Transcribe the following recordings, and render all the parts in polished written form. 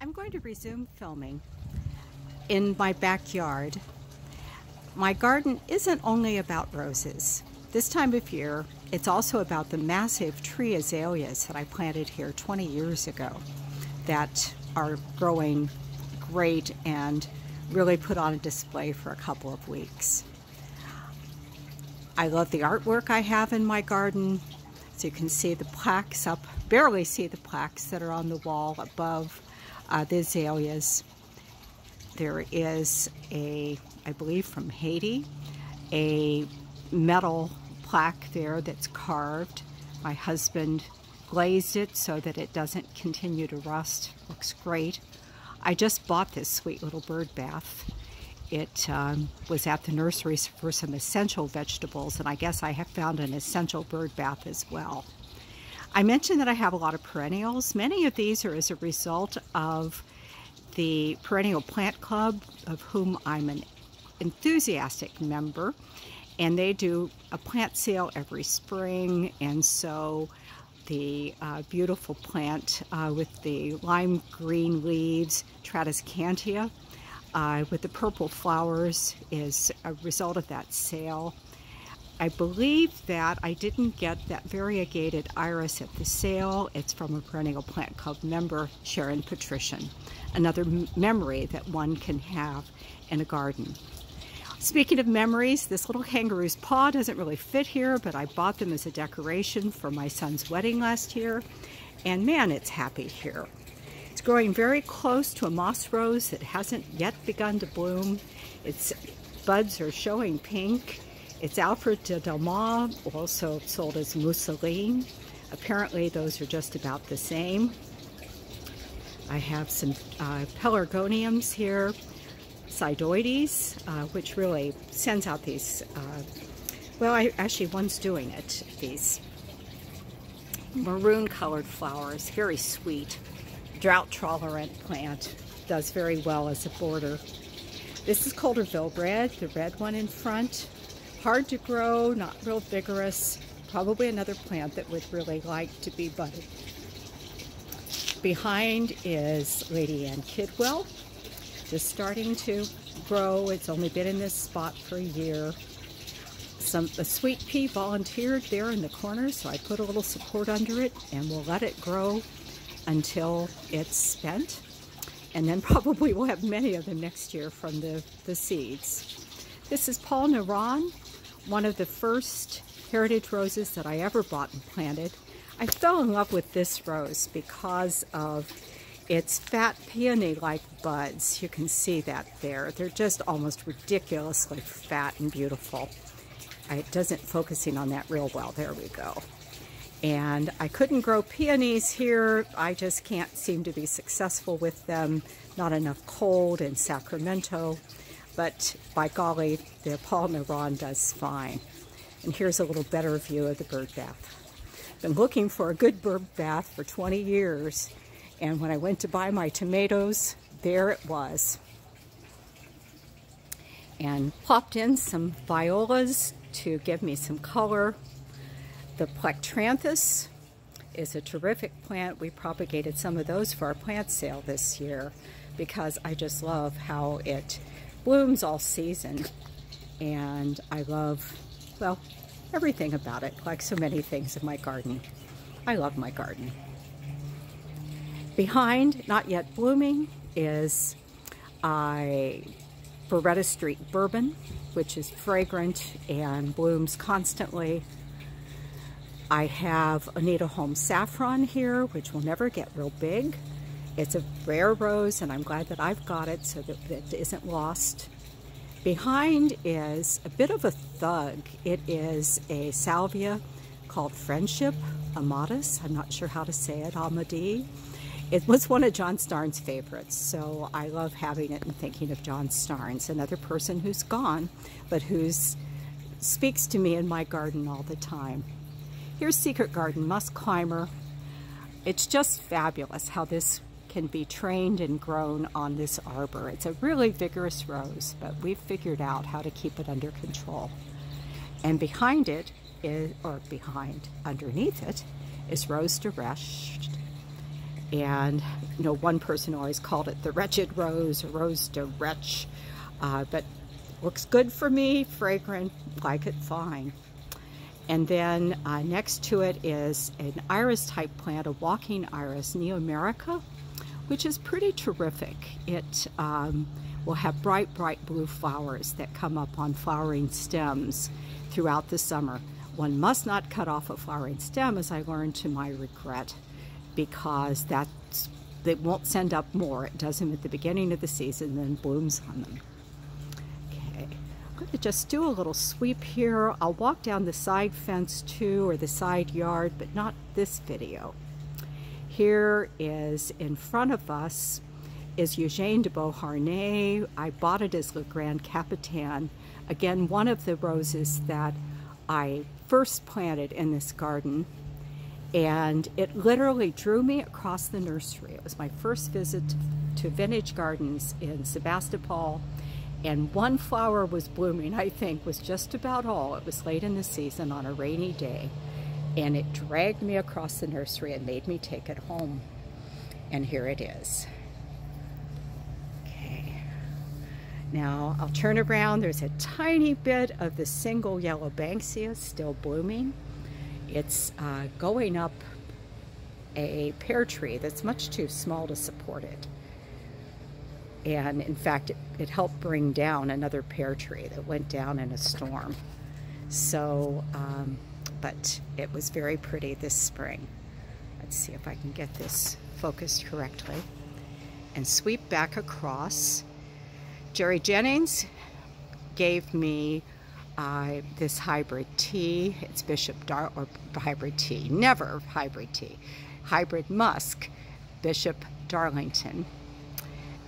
I'm going to resume filming in my backyard. My garden isn't only about roses. This time of year, it's also about the massive tree azaleas that I planted here 20 years ago that are growing great and really put on a display for a couple of weeks. I love the artwork I have in my garden. So you can see the plaques up, barely see the plaques that are on the wall above the azaleas. There is I believe from Haiti, a metal plaque there that's carved. My husband glazed it so that it doesn't continue to rust. Looks great. I just bought this sweet little bird bath. It was at the nursery for some essential vegetables, and I guess I have found an essential bird bath as well. I mentioned that I have a lot of perennials. Many of these are as a result of the Perennial Plant Club, of whom I'm an enthusiastic member, and they do a plant sale every spring, and so the beautiful plant with the lime green leaves, Tradescantia, with the purple flowers is a result of that sale. I believe that I didn't get that variegated iris at the sale. It's from a Perennial Plant Club member, Sharon Patrician. Another memory that one can have in a garden. Speaking of memories, this little kangaroo's paw doesn't really fit here, but I bought them as a decoration for my son's wedding last year, and man, it's happy here. It's growing very close to a moss rose that hasn't yet begun to bloom. Its buds are showing pink. It's Alfred de Dalmas, also sold as mousseline. Apparently those are just about the same. I have some pelargoniums here, Sidoides, which really sends out these, actually one's doing it, these maroon colored flowers, very sweet. Drought tolerant plant, does very well as a border. This is Coulterville Red, the red one in front. Hard to grow, not real vigorous. Probably another plant that would really like to be budded. Behind is Lady Ann Kidwell, just starting to grow. It's only been in this spot for a year. A sweet pea volunteered there in the corner, so I put a little support under it and we'll let it grow until it's spent, and then probably we'll have many of them next year from the seeds. This is Paul Naran, one of the first heritage roses that I ever bought and planted. I fell in love with this rose because of its fat peony-like buds. You can see that there. They're just almost ridiculously fat and beautiful. It doesn't focusing on that real well. There we go. And I couldn't grow peonies here. I just can't seem to be successful with them. Not enough cold in Sacramento. But by golly, the Paul Naran does fine. And here's a little better view of the bird bath. Been looking for a good bird bath for 20 years. And when I went to buy my tomatoes, there it was. And plopped in some violas to give me some color. The Plectranthus is a terrific plant. We propagated some of those for our plant sale this year because I just love how it blooms all season. And I love, well, everything about it, like so many things in my garden. I love my garden. Behind, not yet blooming, is Beretta Street Bourbon, which is fragrant and blooms constantly. I have Anita Home Saffron here, which will never get real big. It's a rare rose, and I'm glad that I've got it so that it isn't lost. Behind is a bit of a thug. It is a salvia called Friendship Amatis. I'm not sure how to say it, Amadee. It was one of John Starnes' favorites, so I love having it and thinking of John Starnes, another person who's gone, but who speaks to me in my garden all the time. Here's Secret Garden Musk Climber. It's just fabulous how this can be trained and grown on this arbor. It's a really vigorous rose, but we've figured out how to keep it under control. And behind it is, underneath it, is Rose de Recht. And, you know, one person always called it the wretched rose, or rose de wretch, but looks good for me, fragrant, like it fine. And then next to it is an iris type plant, a walking iris, Neomerica, which is pretty terrific. It will have bright, bright blue flowers that come up on flowering stems throughout the summer. One must not cut off a flowering stem, as I learned to my regret, because they won't send up more. It does them at the beginning of the season, then blooms on them. Okay, I'm going to just do a little sweep here. I'll walk down the side fence too, or the side yard, but not this video. Here is in front of us is Eugène de Beauharnais. I bought it as Le Grand Capitan. Again, one of the roses that I first planted in this garden, and it literally drew me across the nursery. It was my first visit to Vintage Gardens in Sebastopol, and one flower was blooming, I think, was just about all. It was late in the season on a rainy day, and it dragged me across the nursery and made me take it home. And here it is. Okay. Now I'll turn around. There's a tiny bit of the single yellow Banksia still blooming. It's going up a pear tree that's much too small to support it. And in fact, it helped bring down another pear tree that went down in a storm. So, but it was very pretty this spring. Let's see if I can get this focused correctly. And sweep back across. Jerry Jennings gave me this hybrid tea. It's or hybrid tea, never hybrid tea. Hybrid musk, Bishop Darlington.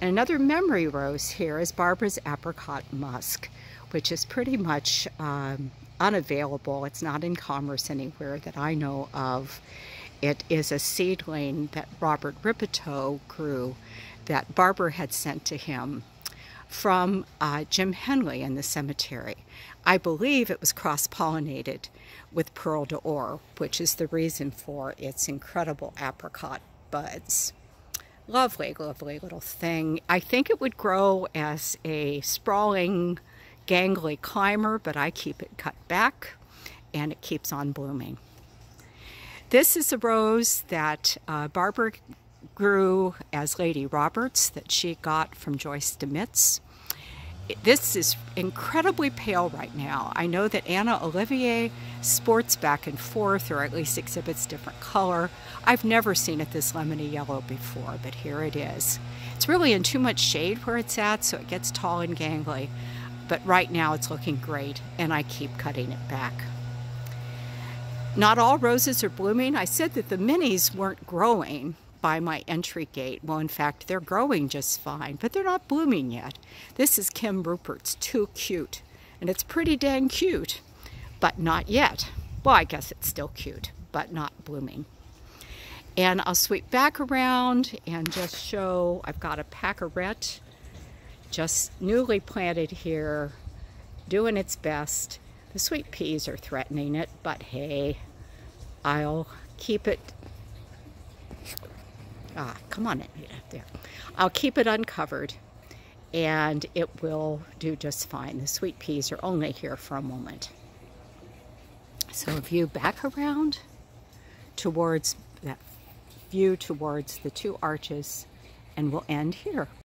And another memory rose here is Barbara's apricot musk, which is pretty much unavailable. It's not in commerce anywhere that I know of. It is a seedling that Robert Rippeteau grew that Barbara had sent to him from Jim Henley in the cemetery. I believe it was cross-pollinated with Pearl d'Or, which is the reason for its incredible apricot buds. Lovely, lovely little thing. I think it would grow as a sprawling, gangly climber, but I keep it cut back, and it keeps on blooming. This is a rose that Barbara grew as Lady Roberts that she got from Joyce DeMitz. This is incredibly pale right now. I know that Anna Olivier sports back and forth, or at least exhibits different color. I've never seen it this lemony yellow before, but here it is. It's really in too much shade where it's at, so it gets tall and gangly. But right now it's looking great, and I keep cutting it back. Not all roses are blooming. I said that the minis weren't growing by my entry gate. Well, in fact, they're growing just fine, but they're not blooming yet. This is Kim Rupert's Too Cute, and it's pretty dang cute, but not yet. Well, I guess it's still cute, but not blooming. And I'll sweep back around and just show I've got a Pacarette, just newly planted here, doing its best. The sweet peas are threatening it, but hey, I'll keep it. Come on, Anita, there. I'll keep it uncovered, and it will do just fine. The sweet peas are only here for a moment. So a view back around towards that view towards the two arches, and we'll end here.